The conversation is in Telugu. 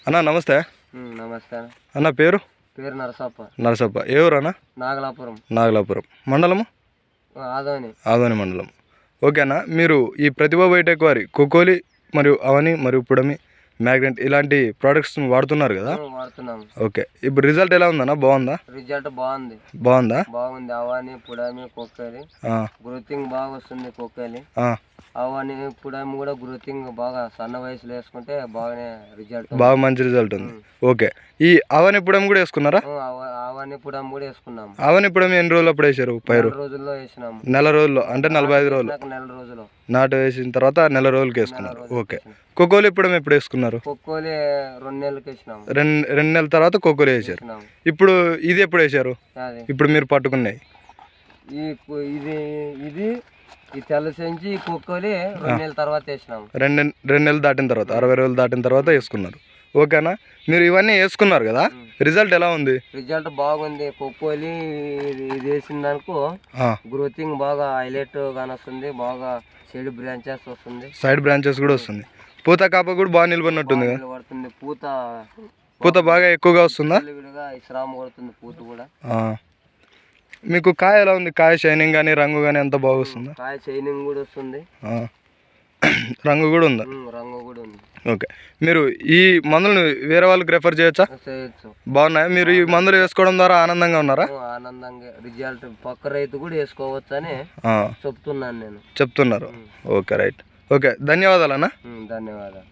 అన్న నమస్తే. నమస్తే అన్న పేరు నరసప్ప. ఏ ఊరు అన్న? నాగలాపురం మండలము ఆదోని మండలం. ఓకే అన్న, మీరు ఈ ప్రతిభ బయోటెక్ వారి కోకోలి మరియు అవని మరియు పుడమి మ్యాగ్నెట్ ఇలాంటి ప్రోడక్ట్స్ వాడుతున్నారు కదా? ఓకే, ఇప్పుడు రిజల్ట్ ఎలా ఉందన్న? రిజల్ట్ బాగుంది. అవని పుడమి కోకోలి గ్రోతింగ్ బాగా వస్తుంది. కోకోలి అవని పుడమి కూడా గ్రోతింగ్ బాగా సన్న వయసులో వేసుకుంటే బాగా మంచి రిజల్ట్ ఉంది. ఓకే, ఈ అవని పుడమి కూడా వేసుకున్నారా? అవని పుడమి కూడా వేసుకున్నాము. అవని పుడమి ఎన్ని రోజులు అప్పుడు వేసారు? 10 రోజుల్లో వేసినాము. నెల రోజుల్లో అంటే 45 రోజులు నెల రోజులు నాటు వేసిన తర్వాత నెల రోజులకి వేసుకున్నారు. ఓకే, కోకోలి పుడమి ఎప్పుడు వేసుకున్నారు? కోకోలి 2 నెలలకి వేసినాము. 2 నెలల తర్వాత కోకోలి వేసారు. ఇప్పుడు ఇది ఎప్పుడు వేసారు? ఇప్పుడు మీరు పట్టుకున్నాయి ఇది తెల్ల సెంచి కోకోలి 2 నెలల తర్వాత వేసినాము. 2 నెలలు దాటిన తర్వాత 60 రోజులు దాటిన తర్వాత వేసుకున్నారు. ఓకేనా, మీరు ఇవన్నీ వేసుకున్నారు కదా, రిజల్ట్ ఎలా ఉంది? రిజల్ట్ బాగుంది. కోకోలి ఇది వేసిన దానికి గ్రోతింగ్ బాగా హైలైట్ కానొస్తుంది. బాగా సైడ్ బ్రాంచెస్ కూడా వస్తుంది. పూత కాప కూడా బాగా నిలబడినట్టుంది కదా? పూత బాగా ఎక్కువగా వస్తుందా? విశ్రామం కొడుతుంది పూత కూడా. మీకు కాయ ఎలా ఉంది? కాయ షైనింగ్ కానీ రంగు కానీ ఎంత బాగా వస్తుందా? కాయ షైనింగ్ కూడా వస్తుంది, రంగు కూడా ఉందా? రంగు కూడా ఉంది. ఓకే, మీరు ఈ మందులను వేరే వాళ్ళకి రెఫర్ చేయొచ్చా? బాగున్నాయా? మీరు ఈ మందులు వేసుకోవడం ద్వారా ఆనందంగా ఉన్నారా? ఆనందంగా రిజల్ట్ పక్క రైతు కూడా వేసుకోవచ్చు అని చెప్తున్నారు. Okay right. ఓకే, ధన్యవాదాలు అన్న. ధన్యవాదాలు.